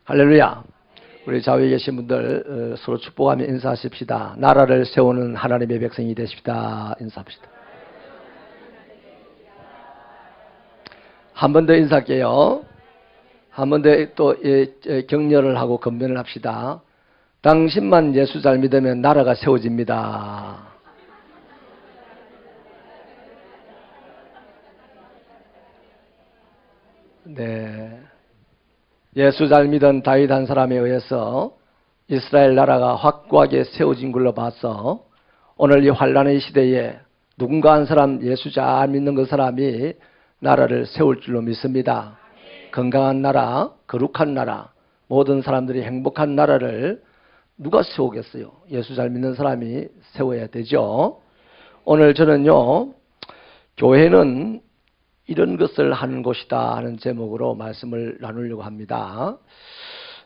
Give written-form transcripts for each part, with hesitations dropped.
할렐루야. 우리 좌우에 계신 분들 서로 축복하며 인사하십시다. 나라를 세우는 하나님의 백성이 되십시다. 인사합시다. 한 번 더 인사할게요. 한 번 더 또 격려를 하고 건면을 합시다. 당신만 예수 잘 믿으면 나라가 세워집니다. 네. 예수 잘 믿은 다윗 한 사람에 의해서 이스라엘 나라가 확고하게 세워진 걸로 봐서 오늘 이 환란의 시대에 누군가 한 사람 예수 잘 믿는 그 사람이 나라를 세울 줄로 믿습니다. 건강한 나라, 거룩한 나라, 모든 사람들이 행복한 나라를 누가 세우겠어요? 예수 잘 믿는 사람이 세워야 되죠. 오늘 저는요, 교회는 이런 것을 하는 곳이다 하는 제목으로 말씀을 나누려고 합니다.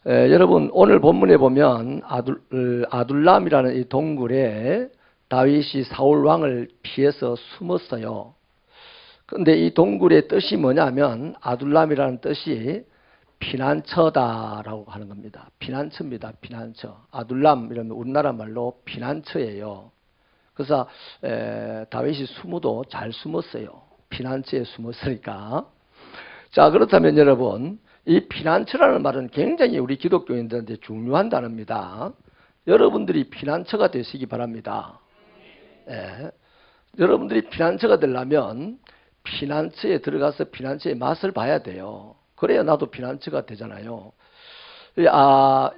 여러분 오늘 본문에 보면 아둘람이라는 이 동굴에 다윗이 사울 왕을 피해서 숨었어요. 그런데 이 동굴의 뜻이 뭐냐면 아둘람이라는 뜻이 피난처다라고 하는 겁니다. 피난처입니다. 피난처. 아둘람 이러면 우리나라 말로 피난처예요. 그래서 다윗이 숨어도 잘 숨었어요. 피난처에 숨었으니까. 자, 그렇다면 여러분, 이 피난처라는 말은 굉장히 우리 기독교인들한테 중요한 단어입니다. 여러분들이 피난처가 되시기 바랍니다. 여러분들이 피난처가 되려면 피난처에 들어가서 피난처의 맛을 봐야 돼요. 그래야 나도 피난처가 되잖아요.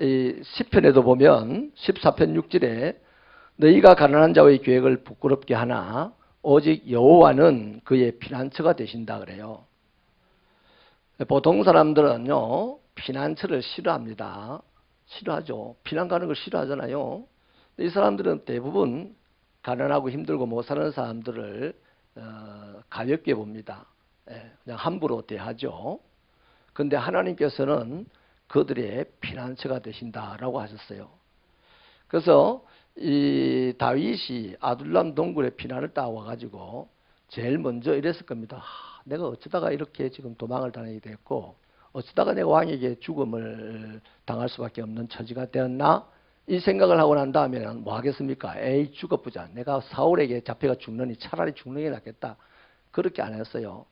이 시편에도 보면 14편 6절에 너희가 가난한 자의 계획을 부끄럽게 하나 오직 여호와는 그의 피난처가 되신다 그래요. 보통 사람들은요 피난처를 싫어합니다. 싫어하죠. 피난 가는 걸 싫어하잖아요. 이 사람들은 대부분 가난하고 힘들고 못 사는 사람들을 가볍게 봅니다. 그냥 함부로 대하죠. 그런데 하나님께서는 그들의 피난처가 되신다라고 하셨어요. 그래서 이 다윗이 아둘람 동굴에 피난을 따와가지고 제일 먼저 이랬을 겁니다. 내가 어쩌다가 이렇게 지금 도망을 다니게 됐고 어쩌다가 내가 왕에게 죽음을 당할 수밖에 없는 처지가 되었나? 이 생각을 하고 난 다음에는 뭐 하겠습니까? 에이 죽어보자. 내가 사울에게 잡혀가 죽느니 차라리 죽는 게 낫겠다. 그렇게 안 했어요.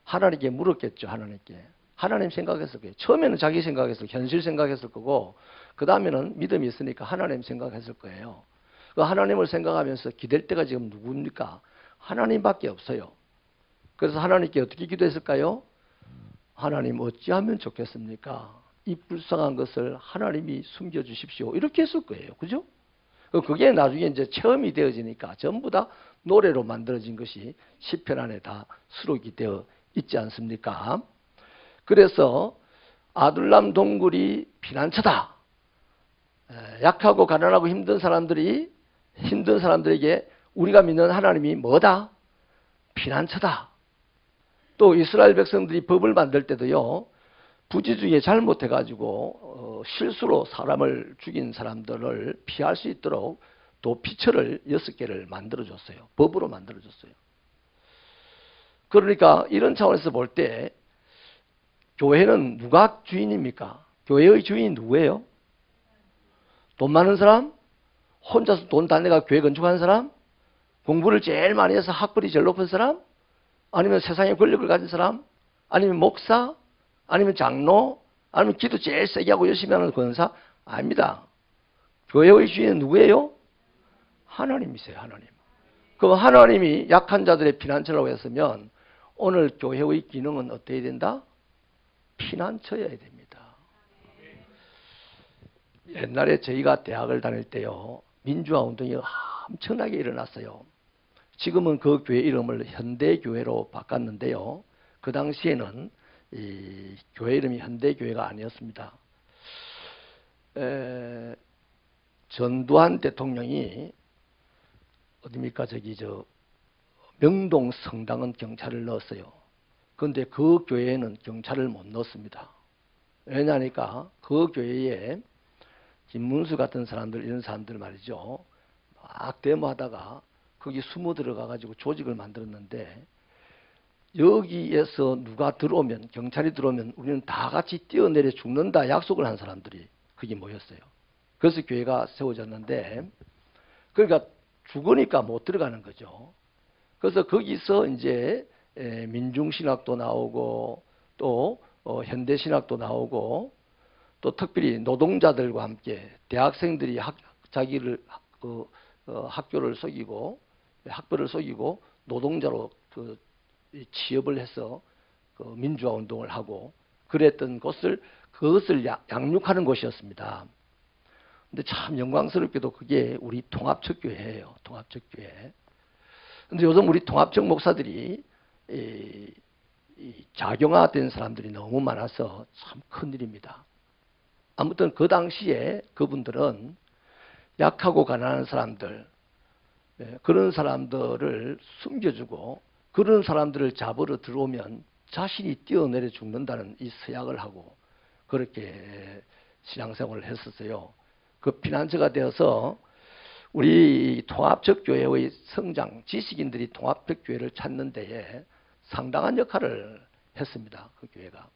하나님께 물었겠죠. 하나님께. 하나님 생각했을 거예요. 처음에는 자기 생각했을 거예요. 현실 생각했을 거고 그 다음에는 믿음이 있으니까 하나님 생각했을 거예요. 그 하나님을 생각하면서 기댈 때가 지금 누굽니까? 하나님밖에 없어요. 그래서 하나님께 어떻게 기도했을까요? 하나님 어찌하면 좋겠습니까? 이 불쌍한 것을 하나님이 숨겨주십시오. 이렇게 했을 거예요. 그죠? 그게 나중에 이제 체험이 되어지니까 전부 다 노래로 만들어진 것이 시편 안에 다 수록이 되어 있지 않습니까? 그래서 아둘람 동굴이 피난처다. 약하고 가난하고 힘든 사람들에게 우리가 믿는 하나님이 뭐다? 피난처다. 또 이스라엘 백성들이 법을 만들 때도요. 부지 중에 잘못해가지고 실수로 사람을 죽인 사람들을 피할 수 있도록 도피처를 6개를 만들어줬어요. 법으로 만들어줬어요. 그러니까 이런 차원에서 볼 때 교회는 누가 주인입니까? 교회의 주인이 누구예요? 돈 많은 사람? 혼자서 돈 다 내가 교회 건축하는 사람? 공부를 제일 많이 해서 학벌이 제일 높은 사람? 아니면 세상의 권력을 가진 사람? 아니면 목사? 아니면 장로? 아니면 기도 제일 세게 하고 열심히 하는 권사? 아닙니다. 교회의 주인은 누구예요? 하나님이세요. 하나님. 그럼 하나님이 약한 자들의 피난처라고 했으면 오늘 교회의 기능은 어떻게 된다? 피난처여야 됩니다. 옛날에 저희가 대학을 다닐 때요. 민주화 운동이 엄청나게 일어났어요. 지금은 그 교회 이름을 현대교회로 바꿨는데요. 그 당시에는 이 교회 이름이 현대교회가 아니었습니다. 전두환 대통령이 어디입니까? 명동 성당은 경찰을 넣었어요. 그런데 그 교회에는 경찰을 못 넣었습니다. 왜냐하니까 그 교회에 김문수 같은 사람들 이런 사람들 말이죠. 막 데모하다가 거기 숨어 들어가 가지고 조직을 만들었는데 여기에서 누가 들어오면, 경찰이 들어오면 우리는 다 같이 뛰어내려 죽는다 약속을 한 사람들이 거기 모였어요. 그래서 교회가 세워졌는데, 그러니까 죽으니까 못 들어가는 거죠. 그래서 거기서 이제 민중신학도 나오고 또 현대신학도 나오고 또 특별히 노동자들과 함께 대학생들이 자기를 학교를 속이고 학벌을 속이고 노동자로 취업을 해서 민주화 운동을 하고 그랬던 그것을 양육하는 곳이었습니다. 근데 참 영광스럽게도 그게 우리 통합적 교회예요. 통합적 교회. 근데 요즘 우리 통합적 목사들이 작용화된 사람들이 너무 많아서 참 큰일입니다. 아무튼 그 당시에 그분들은 약하고 가난한 사람들, 그런 사람들을 숨겨주고 그런 사람들을 잡으러 들어오면 자신이 뛰어내려 죽는다는 이 서약을 하고 그렇게 신앙생활을 했었어요. 그 피난처가 되어서 우리 통합적 교회의 성장, 지식인들이 통합적 교회를 찾는 데에 상당한 역할을 했습니다. 그 교회가.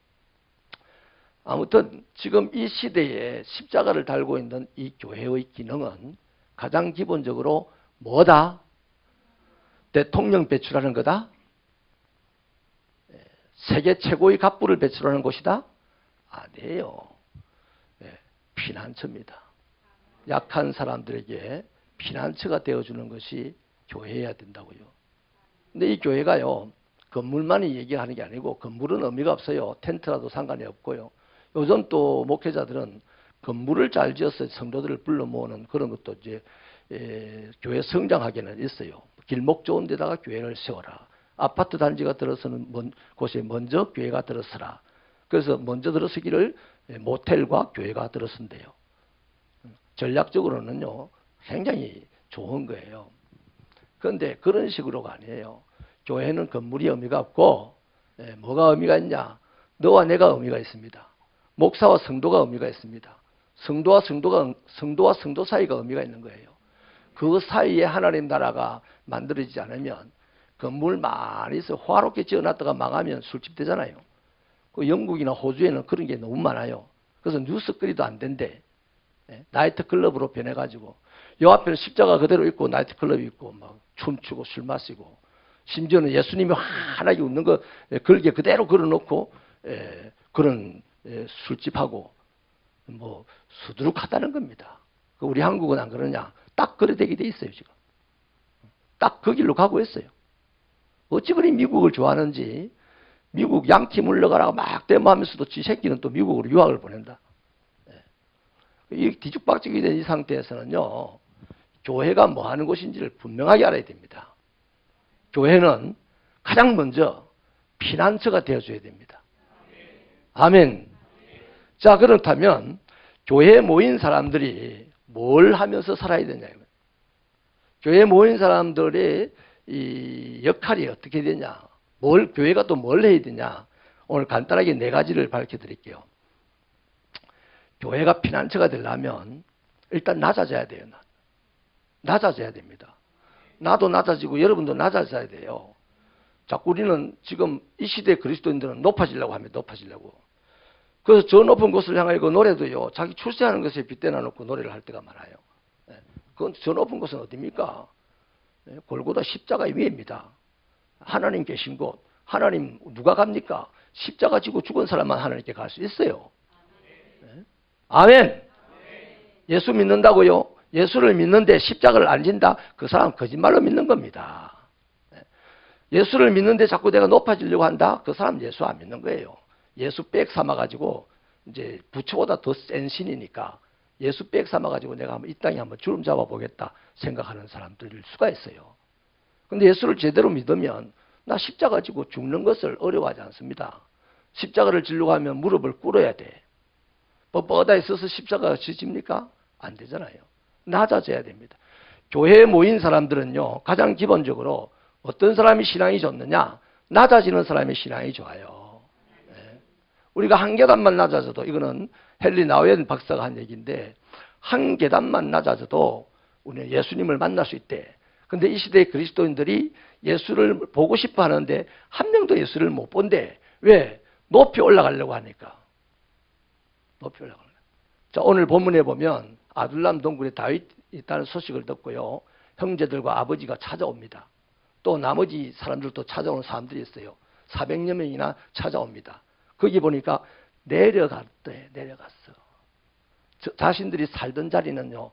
아무튼 지금 이 시대에 십자가를 달고 있는 이 교회의 기능은 가장 기본적으로 뭐다? 대통령 배출하는 거다? 세계 최고의 갑부를 배출하는 곳이다? 아니에요. 피난처입니다. 약한 사람들에게 피난처가 되어주는 것이 교회여야 된다고요. 근데 이 교회가요, 건물만이 얘기하는 게 아니고 건물은 의미가 없어요. 텐트라도 상관이 없고요. 요즘 또 목회자들은 건물을 잘 지어서 성도들을 불러 모으는 그런 것도 이제 교회 성장하게는 있어요. 길목 좋은 데다가 교회를 세워라. 아파트 단지가 들어서는 곳에 먼저 교회가 들어서라. 그래서 먼저 들어서기를 모텔과 교회가 들어선대요. 전략적으로는요, 굉장히 좋은 거예요. 그런데 그런 식으로가 아니에요. 교회는 건물이 의미가 없고, 뭐가 의미가 있냐? 너와 내가 의미가 있습니다. 목사와 성도가 의미가 있습니다. 성도와 성도 사이가 의미가 있는 거예요. 그 사이에 하나님 나라가 만들어지지 않으면 건물 많이 있어 화롭게 지어놨다가 망하면 술집 되잖아요. 그 영국이나 호주에는 그런 게 너무 많아요. 그래서 뉴스거리도 안 된대. 나이트클럽으로 변해가지고 요 앞에는 십자가 그대로 있고 나이트클럽이 있고 막 춤추고 술 마시고 심지어는 예수님이 환하게 웃는 거 걸게 그대로 걸어놓고 그런 술집하고 뭐 수두룩하다는 겁니다. 우리 한국은 안 그러냐? 딱 그래 되게 돼 있어요 지금. 딱 그 길로 가고 있어요. 어찌 그리 미국을 좋아하는지 미국 양키 물러가라고 막 데모하면서도 지 새끼는 또 미국으로 유학을 보낸다. 이 뒤죽박죽이 된 이 상태에서는요, 교회가 뭐 하는 곳인지를 분명하게 알아야 됩니다. 교회는 가장 먼저 피난처가 되어줘야 됩니다. 아멘. 자, 그렇다면 교회에 모인 사람들이 뭘 하면서 살아야 되냐. 교회에 모인 사람들의 이 역할이 어떻게 되냐. 교회가 또 뭘 해야 되냐. 오늘 간단하게 4가지를 밝혀드릴게요. 교회가 피난처가 되려면 일단 낮아져야 돼요. 낮아져야 됩니다. 나도 낮아지고 여러분도 낮아져야 돼요. 자꾸 우리는 지금 이 시대 그리스도인들은 높아지려고 합니다. 높아지려고. 그래서 저 높은 곳을 향하여 그 노래도요. 자기 출세하는 것에 빗대나 놓고 노래를 할 때가 많아요. 그건 저 높은 곳은 어디입니까? 골고다 십자가 위에입니다. 하나님 계신 곳. 하나님 누가 갑니까? 십자가 지고 죽은 사람만 하나님께 갈 수 있어요. 아멘. 예수 믿는다고요? 예수를 믿는데 십자가를 안 진다? 그 사람 거짓말로 믿는 겁니다. 예수를 믿는데 자꾸 내가 높아지려고 한다? 그 사람 예수 안 믿는 거예요. 예수 백 삼아가지고 이제 부처보다 더 센 신이니까 예수 백 삼아가지고 내가 이 땅에 한번 주름 잡아보겠다 생각하는 사람들일 수가 있어요. 근데 예수를 제대로 믿으면 나 십자가 지고 죽는 것을 어려워하지 않습니다. 십자가를 지려고 하면 무릎을 꿇어야 돼. 뻣뻣하게 서서 십자가가 지집니까? 안 되잖아요. 낮아져야 됩니다. 교회에 모인 사람들은요, 가장 기본적으로 어떤 사람이 신앙이 좋느냐? 낮아지는 사람의 신앙이 좋아요. 우리가 한 계단만 낮아져도, 이거는 헨리 나우엔 박사가 한 얘기인데, 한 계단만 낮아져도 우리는 예수님을 만날 수 있대. 근데 이 시대의 그리스도인들이 예수를 보고 싶어 하는데 한 명도 예수를 못 본대. 왜? 높이 올라가려고 하니까. 높이 올라가려고. 자, 오늘 본문에 보면 아둘람 동굴에 다윗이 있다는 소식을 듣고요. 형제들과 아버지가 찾아옵니다. 또 나머지 사람들도 찾아오는 사람들이 있어요. 400여 명이나 찾아옵니다. 거기 보니까 내려갔대. 내려갔어. 자신들이 살던 자리는요.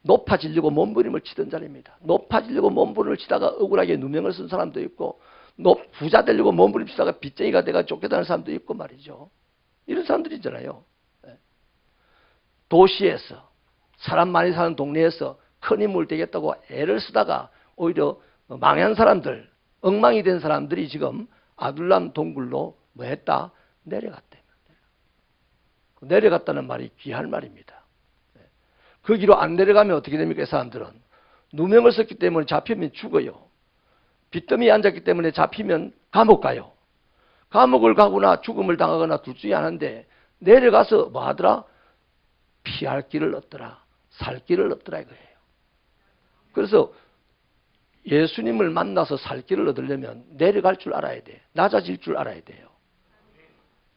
높아지려고 몸부림을 치던 자리입니다. 높아지려고 몸부림을 치다가 억울하게 누명을 쓴 사람도 있고 부자 되려고 몸부림 치다가 빚쟁이가 돼가 쫓겨다니는 사람도 있고 말이죠. 이런 사람들이 있잖아요. 도시에서 사람 많이 사는 동네에서 큰 인물 되겠다고 애를 쓰다가 오히려 망한 사람들, 엉망이 된 사람들이 지금 아둘람 동굴로 뭐 했다? 내려갔대. 내려갔다는 말이 귀한 말입니다. 그 길로 안 내려가면 어떻게 됩니까? 이 사람들은 누명을 썼기 때문에 잡히면 죽어요. 빚더미에 앉았기 때문에 잡히면 감옥 가요. 감옥을 가거나 죽음을 당하거나 둘 중에 하나인데 내려가서 뭐 하더라? 피할 길을 얻더라. 살 길을 얻더라 이거예요. 그래서 예수님을 만나서 살 길을 얻으려면 내려갈 줄 알아야 돼. 낮아질 줄 알아야 돼요.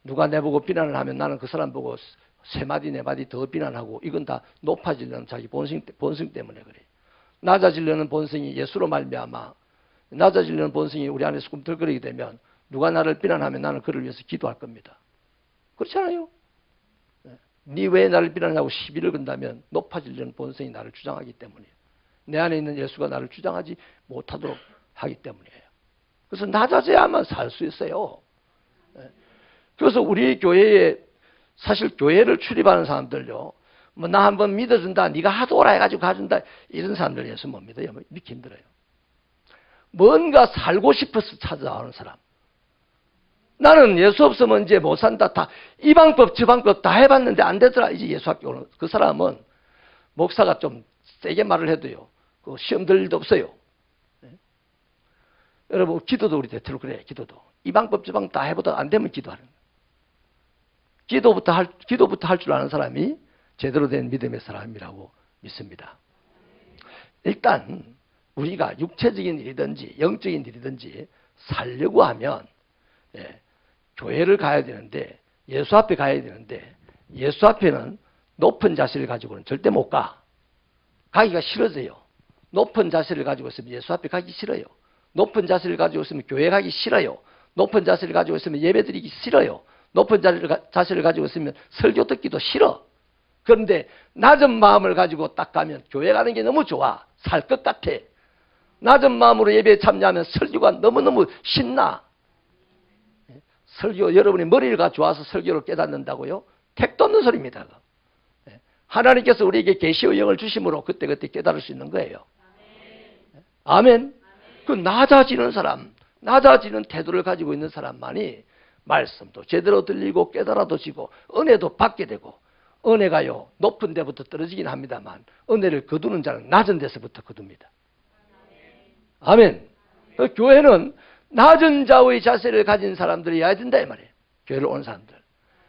누가 내보고 비난을 하면 나는 그 사람 보고 세 마디 네 마디 더 비난하고 이건 다 높아지려는 자기 본성 때문에 그래. 낮아지려는 본성이 예수로 말미암아 낮아지려는 본성이 우리 안에서 꿈틀거리게 되면 누가 나를 비난하면 나는 그를 위해서 기도할 겁니다. 그렇잖아요. 네 왜 나를 비난하고 시비를 건다면 높아지려는 본성이 나를 주장하기 때문이에요. 내 안에 있는 예수가 나를 주장하지 못하도록 하기 때문이에요. 그래서 낮아져야만 살 수 있어요. 그래서 우리 교회에 사실 교회를 출입하는 사람들요. 뭐 나 한번 믿어준다. 네가 하도 오라 해가지고 가준다. 이런 사람들 예수 못 믿어요. 믿기 힘들어요. 뭔가 살고 싶어서 찾아오는 사람. 나는 예수 없으면 이제 못 산다. 다 이 방법 저 방법 다 해봤는데 안 되더라. 이제 예수 학교 오는 그 사람은 목사가 좀 세게 말을 해도요. 그 시험 들 일도 없어요. 네? 여러분 기도도 우리 대체로 그래. 기도도 이 방법 저 방법 다 해보다 안 되면 기도하는 거예요. 기도부터 할 줄 아는 사람이 제대로 된 믿음의 사람이라고 믿습니다. 일단 우리가 육체적인 일이든지 영적인 일이든지 살려고 하면 교회를 가야 되는데 예수 앞에 가야 되는데 예수 앞에는 높은 자세를 가지고는 절대 못 가. 가기가 싫어져요. 높은 자세를 가지고 있으면 예수 앞에 가기 싫어요. 높은 자세를 가지고 있으면 교회 가기 싫어요. 높은 자세를 가지고 있으면 예배 드리기 싫어요. 높은 자세를 가지고 있으면 설교 듣기도 싫어. 그런데 낮은 마음을 가지고 딱 가면 교회 가는 게 너무 좋아. 살 것 같아. 낮은 마음으로 예배에 참여하면 설교가 너무너무 신나. 설교, 여러분이 머리가 좋아서 설교를 깨닫는다고요? 택도 없는 소리입니다. 하나님께서 우리에게 계시의 영을 주심으로 그때그때 깨달을 수 있는 거예요. 아멘. 그 낮아지는 사람, 낮아지는 태도를 가지고 있는 사람만이 말씀도 제대로 들리고 깨달아도 지고 은혜도 받게 되고 은혜가요 높은 데부터 떨어지긴 합니다만 은혜를 거두는 자는 낮은 데서부터 거둡니다. 아멘. 그 교회는 낮은 자의 자세를 가진 사람들이 와야 된다 이 말이에요. 교회를 오는 사람들.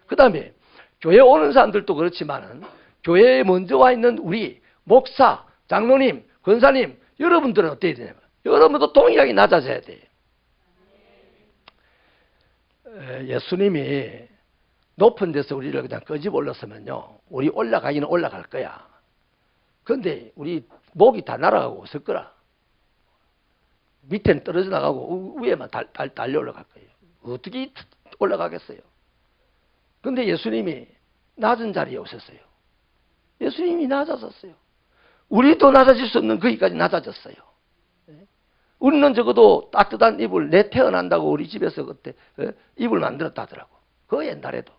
그 다음에 교회 오는 사람들도 그렇지만은 교회에 먼저 와 있는 우리 목사, 장로님, 권사님 여러분들은 어때야 되냐면 여러분도 동일하게 낮아져야 돼요. 예수님이 높은 데서 우리를 그냥 끄집어 올렸으면요 우리 올라가기는 올라갈 거야. 그런데 우리 목이 다 날아가고 없을 거라. 밑에는 떨어져 나가고 위에만 달려 올라갈 거예요. 어떻게 올라가겠어요? 그런데 예수님이 낮은 자리에 오셨어요. 예수님이 낮아졌어요. 우리도 낮아질 수 없는 거기까지 낮아졌어요. 우리는 적어도 따뜻한 이불 내 태어난다고 우리 집에서 그때 이불 만들었다 하더라고. 그 옛날에도.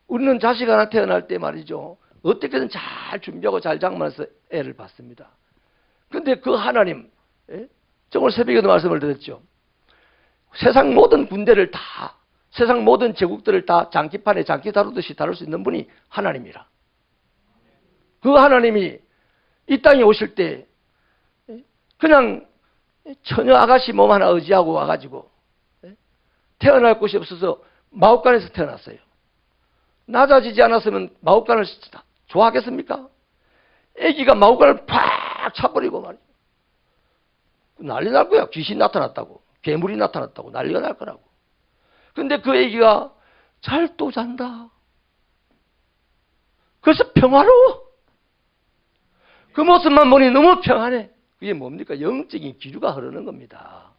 우리는 자식 하나 태어날 때 말이죠. 어떻게든 잘 준비하고 잘 장만해서 애를 낳습니다. 그런데 그 하나님 정말 새벽에도 말씀을 드렸죠. 세상 모든 군대를 다 세상 모든 제국들을 다 장기판에 장기 다루듯이 다룰 수 있는 분이 하나님이라. 그 하나님이 이 땅에 오실 때 그냥 처녀 아가씨 몸 하나 의지하고 와가지고 태어날 곳이 없어서 마옥간에서 태어났어요. 낮아지지 않았으면 마옥간을 좋아하겠습니까? 애기가 마옥간을 팍 차버리고 말이에요. 난리 날 거야. 귀신 나타났다고. 괴물이 나타났다고. 난리가 날 거라고. 근데 그 애기가 잘 또 잔다. 그래서 평화로워. 그 모습만 보니 너무 평안해. 그게 뭡니까? 영적인 기류가 흐르는 겁니다.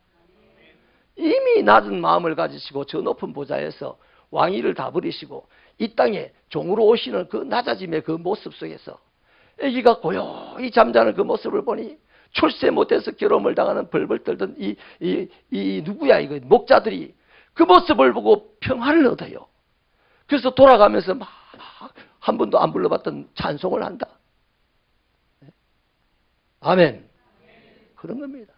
이미 낮은 마음을 가지시고 저 높은 보좌에서 왕위를 다 버리시고 이 땅에 종으로 오시는 그 낮아짐의 그 모습 속에서 아기가 고요히 잠자는 그 모습을 보니 출세 못해서 괴로움을 당하는 벌벌 떨던 이 누구야 이거 목자들이 그 모습을 보고 평화를 얻어요. 그래서 돌아가면서 막 한 번도 안 불러봤던 찬송을 한다. 아멘. 그런 겁니다.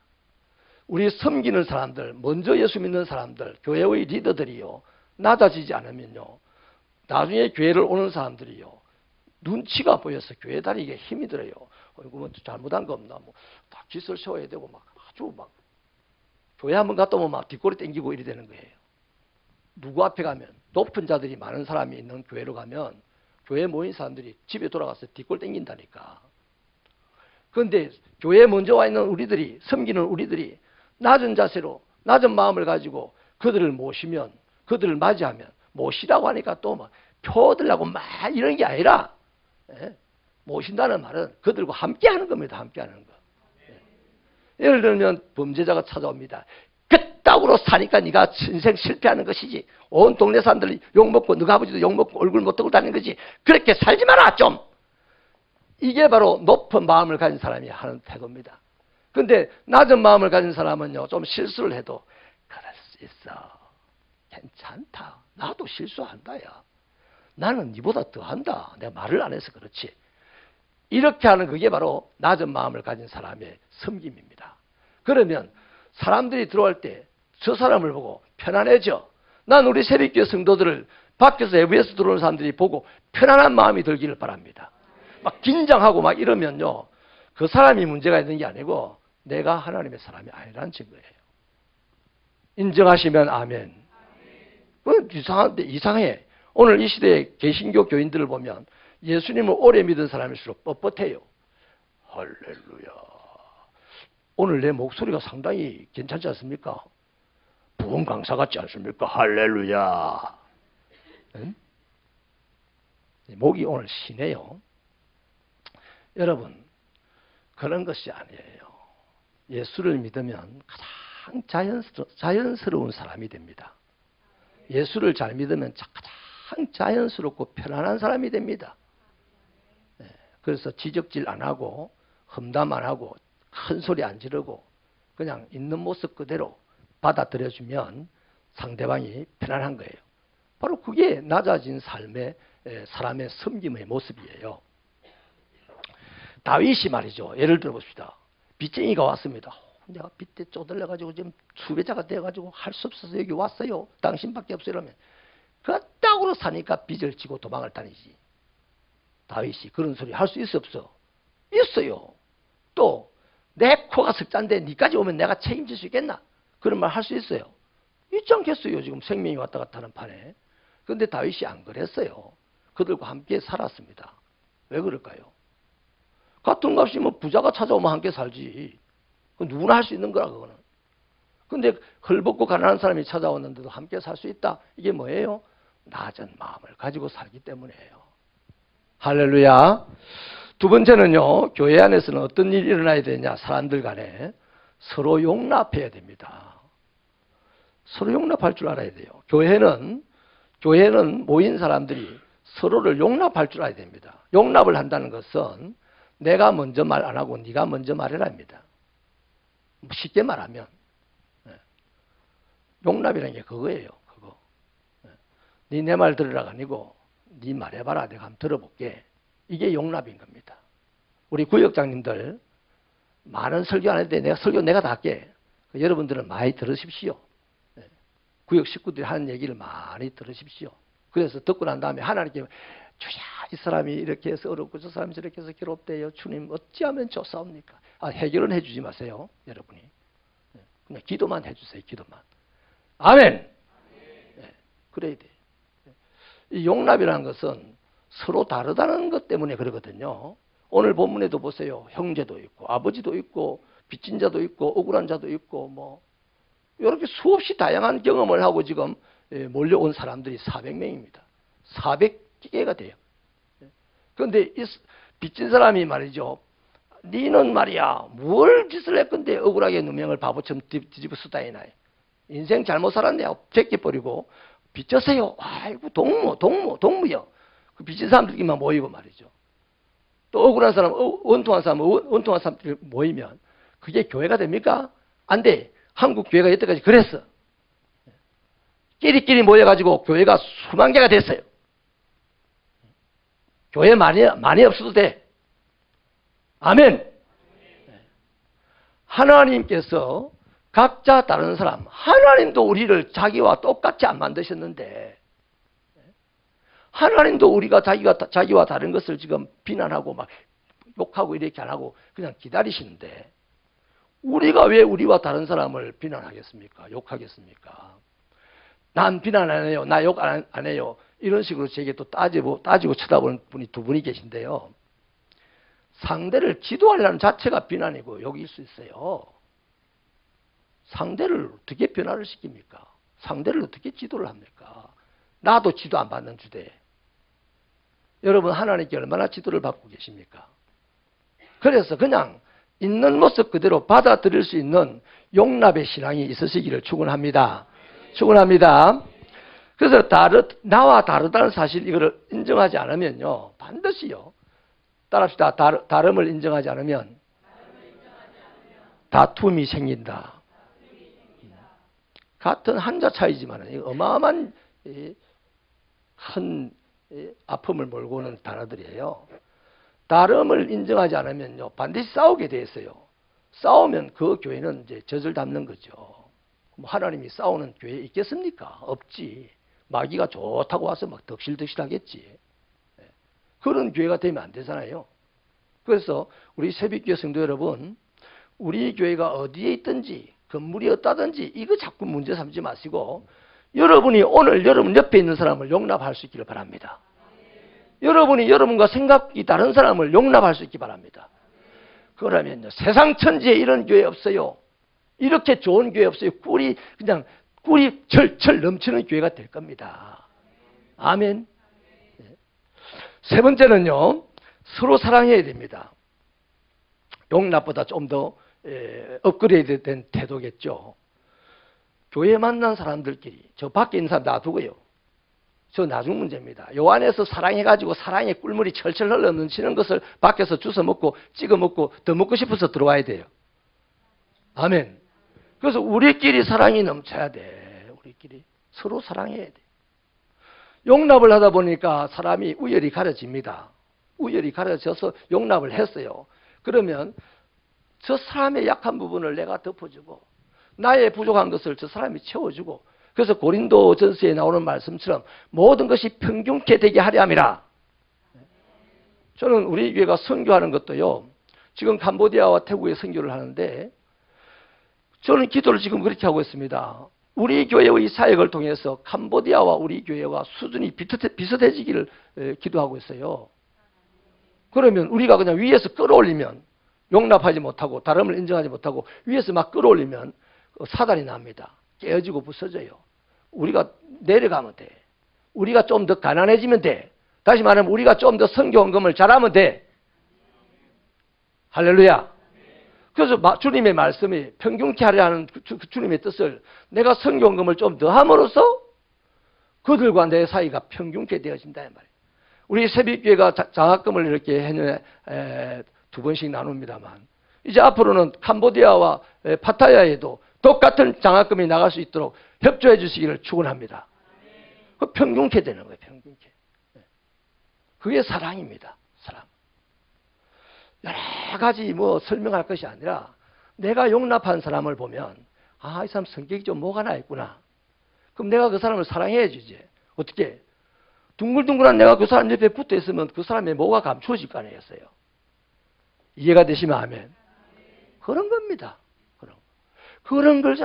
우리 섬기는 사람들, 먼저 예수 믿는 사람들, 교회의 리더들이요. 낮아지지 않으면요. 나중에 교회를 오는 사람들이요. 눈치가 보여서 교회 다니기에 힘이 들어요. 이거 뭐 잘못한 거 없나? 뭐 다 깃을 세워야 되고 막 아주 막 교회 한번 갔다 오면 막 뒷골이 땡기고 이래 되는 거예요. 누구 앞에 가면 높은 자들이 많은 사람이 있는 교회로 가면 교회에 모인 사람들이 집에 돌아가서 뒷골 땡긴다니까. 그런데 교회에 먼저 와 있는 우리들이 섬기는 우리들이 낮은 자세로 낮은 마음을 가지고 그들을 모시면 그들을 맞이하면 모시라고 하니까 또 막 표들라고 막 이런 게 아니라 모신다는 말은 그들과 함께 하는 겁니다. 함께 하는 거. 예를 들면 범죄자가 찾아옵니다. 그따구로 사니까 네가 인생 실패하는 것이지. 온 동네 사람들이 욕먹고 너가 아버지도 욕먹고 얼굴 못 뜨고 다니는 거지. 그렇게 살지 마라 좀. 이게 바로 높은 마음을 가진 사람이 하는 태도입니다. 그런데 낮은 마음을 가진 사람은요. 좀 실수를 해도 그럴 수 있어. 괜찮다. 나도 실수한다 야. 나는 니보다 더한다. 내가 말을 안 해서 그렇지. 이렇게 하는 그게 바로 낮은 마음을 가진 사람의 섬김입니다. 그러면 사람들이 들어올 때 저 사람을 보고 편안해져. 난 우리 새벽교회 성도들을 밖에서 외부에서 들어오는 사람들이 보고 편안한 마음이 들기를 바랍니다. 막 긴장하고 막 이러면요. 그 사람이 문제가 있는 게 아니고 내가 하나님의 사람이 아니라는 증거예요. 인정하시면 아멘. 이상한데 이상해. 오늘 이 시대의 개신교 교인들을 보면 예수님을 오래 믿은 사람일수록 뻣뻣해요. 할렐루야. 오늘 내 목소리가 상당히 괜찮지 않습니까? 부흥 강사 같지 않습니까? 할렐루야. 응? 목이 오늘 쉬네요. 여러분, 그런 것이 아니에요. 예수를 믿으면 가장 자연스러운 사람이 됩니다. 예수를 잘 믿으면 가장 자연스럽고 편안한 사람이 됩니다. 그래서 지적질 안 하고 험담 안 하고 큰 소리 안 지르고 그냥 있는 모습 그대로 받아들여주면 상대방이 편안한 거예요. 바로 그게 낮아진 삶의 사람의 섬김의 모습이에요. 다윗이 말이죠. 예를 들어 봅시다. 빚쟁이가 왔습니다. 내가 빚에 쪼들려가지고 지금 수배자가 돼가지고 할 수 없어서 여기 왔어요. 당신밖에 없어요. 이러면 그 땅으로 사니까 빚을 지고 도망을 다니지. 다윗이 그런 소리 할 수 있어 없어? 있어요. 또 내 코가 석잔데 니까지 오면 내가 책임질 수 있겠나? 그런 말 할 수 있어요. 있지 않겠어요. 지금 생명이 왔다 갔다 하는 판에. 그런데 다윗이 안 그랬어요. 그들과 함께 살았습니다. 왜 그럴까요? 같은 값이 뭐 부자가 찾아오면 함께 살지. 그건 누구나 할 수 있는 거라 그거는. 근데 헐벗고 가난한 사람이 찾아왔는데도 함께 살 수 있다. 이게 뭐예요? 낮은 마음을 가지고 살기 때문이에요. 할렐루야. 두 번째는요. 교회 안에서는 어떤 일이 일어나야 되냐. 사람들 간에 서로 용납해야 됩니다. 서로 용납할 줄 알아야 돼요. 교회는 모인 사람들이 서로를 용납할 줄 알아야 됩니다. 용납을 한다는 것은 내가 먼저 말 안 하고 네가 먼저 말해라입니다. 쉽게 말하면 용납이라는 게 그거예요. 그거. 네 내 말 들으라가 아니고 네 말해봐라. 내가 한번 들어볼게. 이게 용납인 겁니다. 우리 구역장님들 많은 설교 안 해도 돼. 설교 내가 다 할게. 여러분들은 많이 들으십시오. 구역 식구들이 하는 얘기를 많이 들으십시오. 그래서 듣고 난 다음에 하나님께 주야 이 사람이 이렇게 해서 어렵고 저 사람이 저렇게 해서 괴롭대요. 주님 어찌하면 좋사옵니까? 해결은 해주지 마세요. 여러분이. 그냥 기도만 해주세요. 기도만. 아멘. 그래야 돼. 이 용납이라는 것은 서로 다르다는 것 때문에 그러거든요. 오늘 본문에도 보세요. 형제도 있고 아버지도 있고 빚진 자도 있고 억울한 자도 있고 뭐 이렇게 수없이 다양한 경험을 하고 지금 몰려온 사람들이 400명입니다. 400개가 돼요. 그런데 이 빚진 사람이 말이죠. 니는 말이야 뭘 짓을 했건데 억울하게 누명을 바보처럼 뒤집어 쓰다니나. 인생 잘못 살았네 하고 제껴버리고 빚졌어요. 아이고 동무요. 그 빚진 사람들끼리만 모이고 말이죠. 또 억울한 사람, 원통한 사람들이 모이면 그게 교회가 됩니까? 안 돼. 한국 교회가 여태까지 그랬어. 끼리끼리 모여가지고 교회가 수만 개가 됐어요. 교회 많이 없어도 돼. 아멘. 하나님께서 각자 다른 사람, 하나님도 우리를 자기와 똑같이 안 만드셨는데, 하나님도 우리가 자기와 다른 것을 지금 비난하고 막 욕하고 이렇게 안 하고 그냥 기다리시는데, 우리가 왜 우리와 다른 사람을 비난하겠습니까? 욕하겠습니까? 난 비난 안 해요. 나 욕 안 해요. 이런 식으로 제게 또 따지고 쳐다보는 분이 두 분이 계신데요. 상대를 기도하려는 자체가 비난이고 욕일 수 있어요. 상대를 어떻게 변화를 시킵니까? 상대를 어떻게 지도를 합니까? 나도 지도 안 받는 주제. 여러분 하나님께 얼마나 지도를 받고 계십니까? 그래서 그냥 있는 모습 그대로 받아들일 수 있는 용납의 신앙이 있으시기를 축원합니다. 축원합니다. 그래서 나와 다르다는 사실 이거를 인정하지 않으면요. 반드시요. 따라합시다. 다름을 인정하지 않으면 다툼이 생긴다. 같은 한자 차이지만 어마어마한 큰 아픔을 몰고 오는 단어들이에요. 다름을 인정하지 않으면요. 반드시 싸우게 돼 있어요. 싸우면 그 교회는 이제 젖을 담는 거죠. 하나님이 싸우는 교회 있겠습니까? 없지. 마귀가 좋다고 와서 막 덕실덕실하겠지. 그런 교회가 되면 안 되잖아요. 그래서 우리 새벽교회 성도 여러분, 우리 교회가 어디에 있든지 건물이 어떠든지 이거 자꾸 문제 삼지 마시고 여러분이 오늘 여러분 옆에 있는 사람을 용납할 수 있기를 바랍니다. 여러분이 여러분과 생각이 다른 사람을 용납할 수 있기 바랍니다. 그러면요. 세상 천지에 이런 교회 없어요. 이렇게 좋은 교회 없어요. 꿀이 철철 넘치는 교회가 될 겁니다. 아멘. 세 번째는요. 서로 사랑해야 됩니다. 용납보다 좀 더 업그레이드 된 태도겠죠. 교회 만난 사람들끼리 저 밖에 있는 사람 놔두고요. 저 나중 문제입니다. 요 안에서 사랑해가지고 사랑의 꿀물이 철철 흘러 넘치는 것을 밖에서 주워 먹고 찍어 먹고 더 먹고 싶어서 들어와야 돼요. 아멘. 그래서 우리끼리 사랑이 넘쳐야 돼. 우리끼리 서로 사랑해야 돼. 용납을 하다 보니까 사람이 우열이 가려집니다. 우열이 가려져서 용납을 했어요. 그러면 저 사람의 약한 부분을 내가 덮어주고 나의 부족한 것을 저 사람이 채워주고 그래서 고린도전서에 나오는 말씀처럼 모든 것이 평균케 되게 하려 함이라. 저는 우리 교회가 선교하는 것도요. 지금 캄보디아와 태국에 선교를 하는데 저는 기도를 지금 그렇게 하고 있습니다. 우리 교회의 사역을 통해서 캄보디아와 우리 교회와 수준이 비슷해지기를 기도하고 있어요. 그러면 우리가 그냥 위에서 끌어올리면 용납하지 못하고 다름을 인정하지 못하고 위에서 막 끌어올리면 사단이 납니다. 깨어지고 부서져요. 우리가 내려가면 돼. 우리가 좀 더 가난해지면 돼. 다시 말하면 우리가 좀 더 선교 헌금을 잘하면 돼. 할렐루야. 그래서 주님의 말씀이 평균케 하려 하는 주님의 뜻을 내가 선교 헌금을 좀 더 함으로써 그들과 내 사이가 평균케 되어진다 말이에요. 우리 새벽교회가 장학금을 이렇게 해년에 2번씩 나눕니다만 이제 앞으로는 캄보디아와 파타야에도 똑같은 장학금이 나갈 수 있도록 협조해 주시기를 축원합니다. 그 평균케 되는 거예요. 평균케. 그게 사랑입니다. 사랑. 여러 가지 설명할 것이 아니라 내가 용납한 사람을 보면 이 사람 성격이 좀 뭐가 나 있구나. 그럼 내가 그 사람을 사랑해 주지. 어떻게? 둥글둥글한 내가 그 사람 옆에 붙어 있으면 그 사람의 뭐가 감추어질 거 아니겠어요. 이해가 되시면 아멘. 그런 겁니다. 그런 걸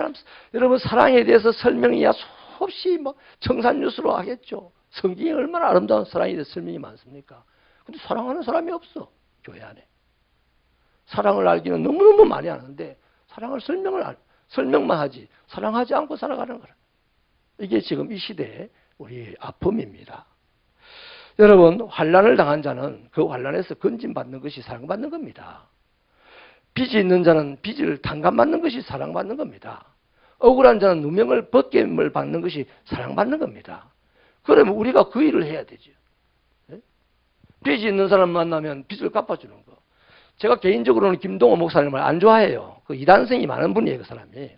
여러분 사랑에 대해서 설명이야 수없이 청산유수로 하겠죠. 성경이 얼마나 아름다운 사랑에 대해서 설명이 많습니까? 근데 사랑하는 사람이 없어. 교회 안에. 사랑을 알기는 너무너무 많이 아는데 사랑을 설명만 하지 사랑하지 않고 살아가는 거라. 이게 지금 이 시대의 우리의 아픔입니다. 여러분, 환난을 당한 자는 그 환난에서 건진받는 것이 사랑받는 겁니다. 빚이 있는 자는 빚을 탕감받는 것이 사랑받는 겁니다. 억울한 자는 누명을 벗김을 받는 것이 사랑받는 겁니다. 그러면 우리가 그 일을 해야 되죠. 네? 빚이 있는 사람 만나면 빚을 갚아주는 거. 제가 개인적으로는 김동호 목사님을 안 좋아해요. 그 이단성이 많은 분이에요, 그 사람이.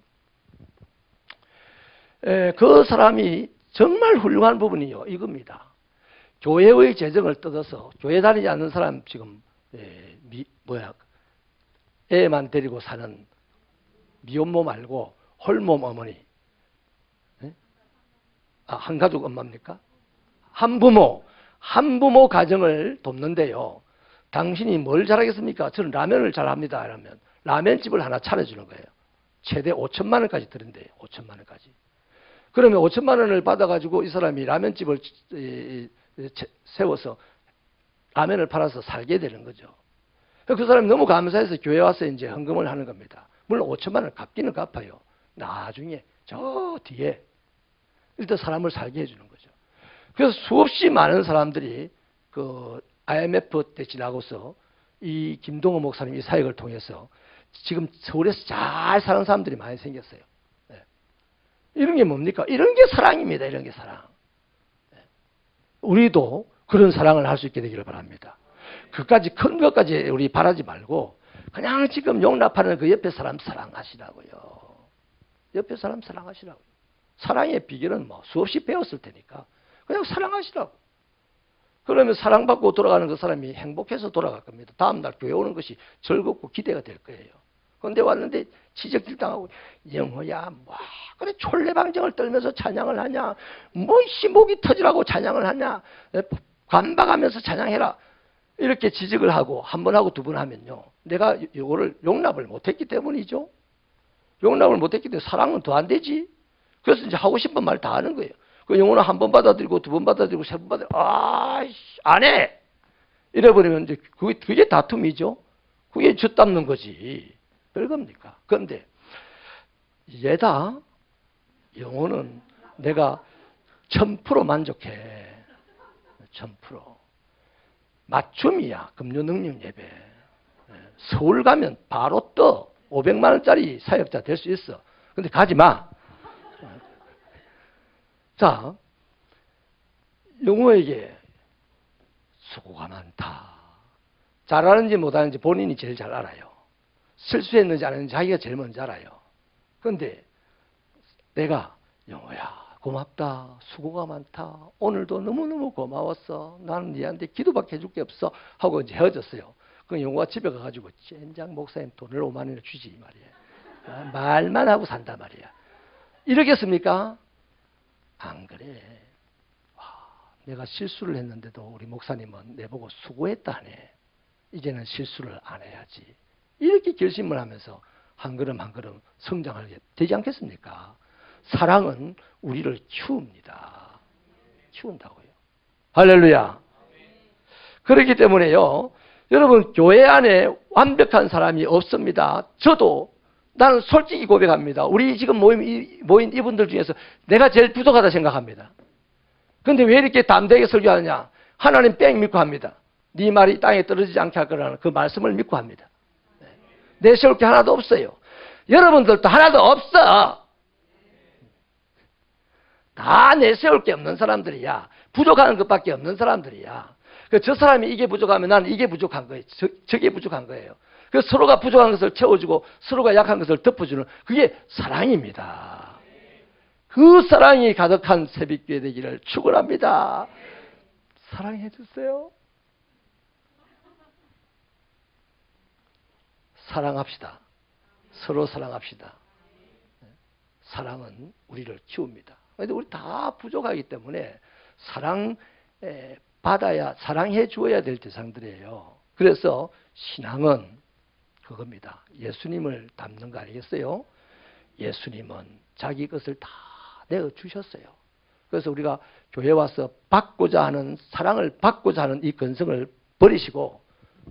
그 사람이 정말 훌륭한 부분이요, 이겁니다. 교회의 재정을 뜯어서 교회 다니지 않는 사람 지금 애만 데리고 사는 미혼모 말고 홀몸 어머니, 한가족 엄마입니까? 한부모 가정을 돕는데요. 당신이 뭘 잘하겠습니까? 저는 라면을 잘합니다. 이러면 라면집을 하나 차려주는 거예요. 최대 5천만 원까지 드린대요. 5천만 원까지. 그러면 5천만 원을 받아가지고 이 사람이 라면집을 세워서 라면을 팔아서 살게 되는 거죠. 그 사람이 너무 감사해서 교회 와서 이제 헌금을 하는 겁니다. 물론 5천만 원을 갚기는 갚아요. 나중에 저 뒤에 일단 사람을 살게 해주는 거죠. 그래서 수없이 많은 사람들이 그 IMF 때 지나고서 이 김동호 목사님 이 사역을 통해서 지금 서울에서 잘 사는 사람들이 많이 생겼어요. 네. 이런 게 뭡니까? 이런 게 사랑입니다. 이런 게 사랑. 네. 우리도 그런 사랑을 할 수 있게 되기를 바랍니다. 그까지 큰 것까지 우리 바라지 말고 그냥 지금 용납하는 그 옆에 사람 사랑하시라고요. 옆에 사람 사랑하시라고요. 사랑의 비결은 뭐 수없이 배웠을 테니까 그냥 사랑하시라고. 그러면 사랑받고 돌아가는 그 사람이 행복해서 돌아갈 겁니다. 다음날 교회 오는 것이 즐겁고 기대가 될 거예요. 그런데 왔는데 지적질 당하고 영호야 뭐 그래 촐레방정을 떨면서 찬양을 하냐 뭐 목이 터지라고 찬양을 하냐 관박하면서 찬양해라 이렇게 지적을 하고 한 번 하고 두 번 하면요 내가 이거를 용납을 못했기 때문이죠. 용납을 못했기 때문에 사랑은 더 안 되지. 그래서 이제 하고 싶은 말 다 하는 거예요. 그 영혼을 한 번 받아들이고 두 번 받아들이고 세 번 받아들이고 안 해! 이래버리면 이제 그게 다툼이죠. 그게 젖담는 거지. 별겁니까? 그런데 얘다 영혼은 내가 1000% 만족해. 1000%. 맞춤이야. 금요능력 예배. 서울 가면 바로 떠. 500만 원짜리 사역자 될 수 있어. 근데 가지 마. 자, 영호에게 수고가 많다. 잘하는지 못하는지 본인이 제일 잘 알아요. 실수했는지 안 했는지 자기가 제일 먼저 알아요. 그런데 내가 영호야 고맙다. 수고가 많다. 오늘도 너무너무 고마웠어. 나는 니한테 기도밖에 해줄 게 없어. 하고 이제 헤어졌어요. 그 영호가 집에 가가지고 젠장 목사님 돈을 5만 원을 주지 말이야. 말만 하고 산다 말이야. 이러겠습니까? 안 그래. 와, 내가 실수를 했는데도 우리 목사님은 내보고 수고했다 하네. 이제는 실수를 안 해야지. 이렇게 결심을 하면서 한 걸음 한 걸음 성장하게 되지 않겠습니까? 사랑은 우리를 키웁니다. 키운다고요. 할렐루야. 그렇기 때문에요. 여러분 교회 안에 완벽한 사람이 없습니다. 저도 나는 솔직히 고백합니다. 우리 지금 모인 이분들 중에서 내가 제일 부족하다 생각합니다. 그런데 왜 이렇게 담대하게 설교하느냐? 하나님 뺑 믿고 합니다. 네 말이 땅에 떨어지지 않게 할 거라는 그 말씀을 믿고 합니다. 내세울 게 하나도 없어요. 여러분들도 하나도 없어. 다 내세울 게 없는 사람들이야. 부족한 것밖에 없는 사람들이야. 저 사람이 이게 부족하면 나는 이게 부족한 거예요. 저게 부족한 거예요. 그래서 서로가 부족한 것을 채워주고 서로가 약한 것을 덮어주는 그게 사랑입니다. 그 사랑이 가득한 새벽교회 되기를 축원합니다. 사랑해 주세요. 사랑합시다. 서로 사랑합시다. 사랑은 우리를 키웁니다. 그런데 우리 다 부족하기 때문에 받아야 사랑해 주어야 될 대상들이에요. 그래서 신앙은 그겁니다. 예수님을 닮는 거 아니겠어요? 예수님은 자기 것을 다 내어주셨어요. 그래서 우리가 교회 와서 받고자 하는 사랑을 받고자 하는 이 근성을 버리시고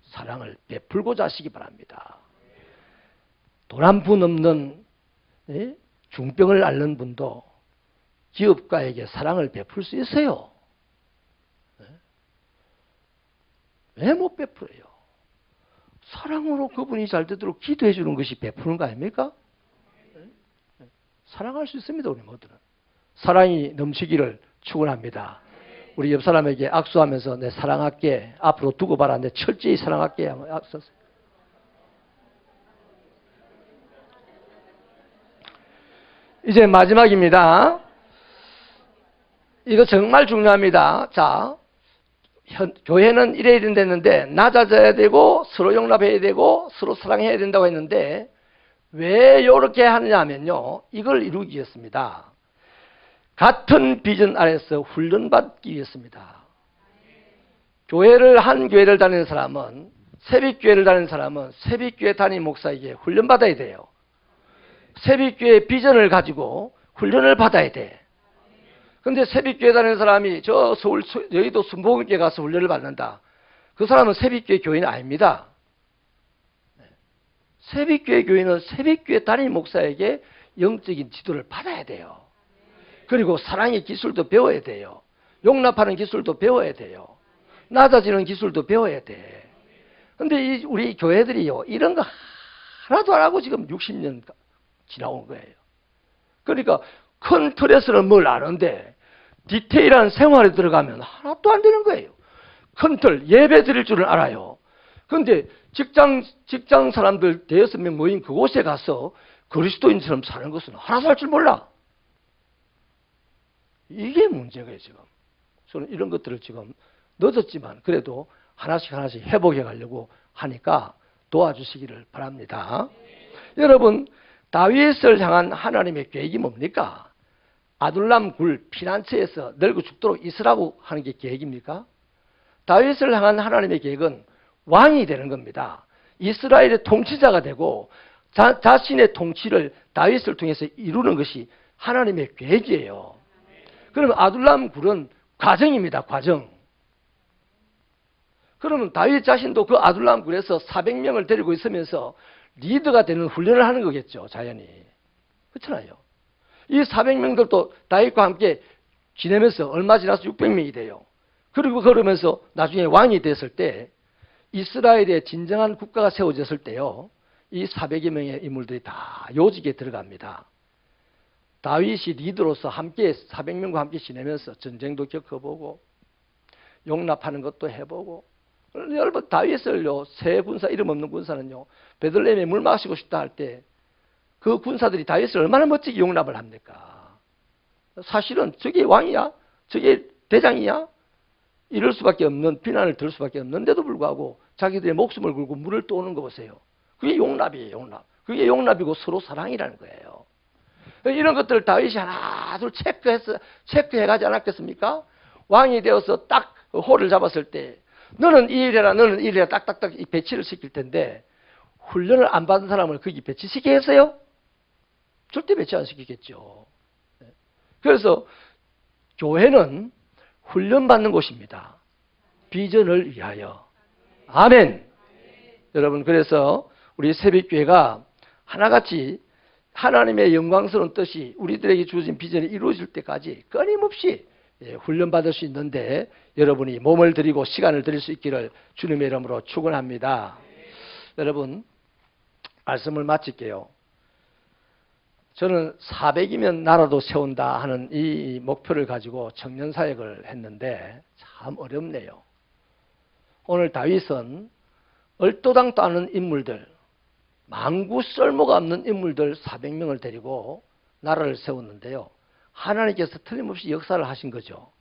사랑을 베풀고자 하시기 바랍니다. 돈 한 푼 없는 중병을 앓는 분도 기업가에게 사랑을 베풀 수 있어요. 왜 못 베풀어요? 사랑으로 그분이 잘 되도록 기도해 주는 것이 베푸는 거 아닙니까? 사랑할 수 있습니다, 우리 모두는. 사랑이 넘치기를 축원합니다. 우리 옆 사람에게 악수하면서 내 사랑할게, 앞으로 두고 봐라, 내 철저히 사랑할게 하면 악수. 이제 마지막입니다. 이거 정말 중요합니다. 자, 교회는 이래야 된다는데 낮아져야 되고 서로 용납해야 되고 서로 사랑해야 된다고 했는데 왜 이렇게 하느냐 하면요, 이걸 이루기 위해서입니다. 같은 비전 아래서 훈련받기 위해서입니다. 한 교회를 다니는 사람은, 새벽교회를 다니는 사람은 새벽교회 담임 목사에게 훈련받아야 돼요. 새벽교회 비전을 가지고 훈련을 받아야 돼. 근데 새벽교회 다니는 사람이 저 서울 여의도 순복음교회 가서 훈련을 받는다. 그 사람은 새벽교회 교인은 아닙니다. 새벽교회 교인은 새벽교회 담임 목사에게 영적인 지도를 받아야 돼요. 그리고 사랑의 기술도 배워야 돼요. 용납하는 기술도 배워야 돼요. 낮아지는 기술도 배워야 돼. 근데 우리 교회들이요, 이런 거 하나도 안 하고 지금 60년 지나온 거예요. 그러니까 큰 틀에서는 뭘 아는데 디테일한 생활에 들어가면 하나도 안 되는 거예요. 큰 틀, 예배 드릴 줄은 알아요. 그런데 직장 사람들 5명 모인 그곳에 가서 그리스도인처럼 사는 것은 하나도 할 줄 몰라. 이게 문제예요, 지금. 저는 이런 것들을 지금 늦었지만 그래도 하나씩 회복해 가려고 하니까 도와주시기를 바랍니다. 여러분, 다윗을 향한 하나님의 계획이 뭡니까? 아둘람 굴 피난처에서 늙어 죽도록 있으라고 하는 게 계획입니까? 다윗을 향한 하나님의 계획은 왕이 되는 겁니다. 이스라엘의 통치자가 되고 자신의 통치를 다윗을 통해서 이루는 것이 하나님의 계획이에요. 그러면 아둘람 굴은 과정입니다. 과정. 그러면 다윗 자신도 그 아둘람 굴에서 400명을 데리고 있으면서 리더가 되는 훈련을 하는 거겠죠. 자연히. 그렇잖아요. 이 400명들도 다윗과 함께 지내면서 얼마 지나서 600명이 돼요. 그리고 그러면서 나중에 왕이 됐을 때 이스라엘의 진정한 국가가 세워졌을 때요, 이 400여 명의 인물들이 다 요직에 들어갑니다. 다윗이 리더로서 함께 400명과 함께 지내면서 전쟁도 겪어보고 용납하는 것도 해보고. 여러분, 다윗을요, 새 군사, 이름 없는 군사는요, 베들레헴에 물 마시고 싶다 할 때 그 군사들이 다윗을 얼마나 멋지게 용납을 합니까? 사실은 저게 왕이야? 저게 대장이야? 이럴 수밖에 없는, 비난을 들을 수밖에 없는데도 불구하고 자기들의 목숨을 걸고 물을 떠오는 거 보세요. 그게 용납이에요, 용납. 그게 용납이고 서로 사랑이라는 거예요. 이런 것들을 다윗이 하나 둘 체크해가지 않았겠습니까? 왕이 되어서 딱 호를 잡았을 때 너는 이 일해라, 너는 이 일해라, 딱딱딱 배치를 시킬 텐데 훈련을 안 받은 사람을 거기 배치시키겠어요? 절대 배치 안 시키겠죠. 그래서 교회는 훈련받는 곳입니다. 비전을 위하여. 아멘. 여러분, 그래서 우리 새벽교회가 하나같이 하나님의 영광스러운 뜻이 우리들에게 주어진 비전이 이루어질 때까지 끊임없이 훈련받을 수 있는데 여러분이 몸을 들이고 시간을 들일 수 있기를 주님의 이름으로 축원합니다. 여러분, 말씀을 마칠게요. 저는 400이면 나라도 세운다 하는 이 목표를 가지고 청년 사역을 했는데 참 어렵네요. 오늘 다윗은 얼토당도 않은 인물들, 망구 쓸모가 없는 인물들 400명을 데리고 나라를 세웠는데요. 하나님께서 틀림없이 역사를 하신 거죠.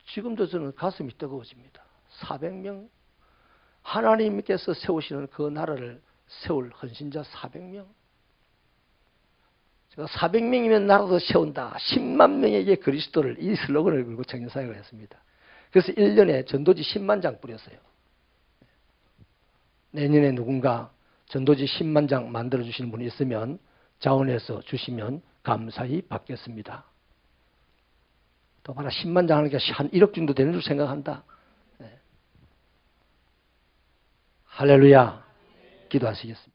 지금도 저는 가슴이 뜨거워집니다. 400명? 하나님께서 세우시는 그 나라를 세울 헌신자 400명? 제가 400명이면 나라도 세운다. 10만 명에게 그리스도를, 이 슬로건을 걸고 청년사역을 했습니다. 그래서 1년에 전도지 10만 장 뿌렸어요. 내년에 누군가 전도지 10만 장 만들어주시는 분이 있으면 자원해서 주시면 감사히 받겠습니다. 또 봐라, 10만 장 하니까 한 1억 정도 되는 줄 생각한다. 네. 할렐루야. 기도하시겠습니다.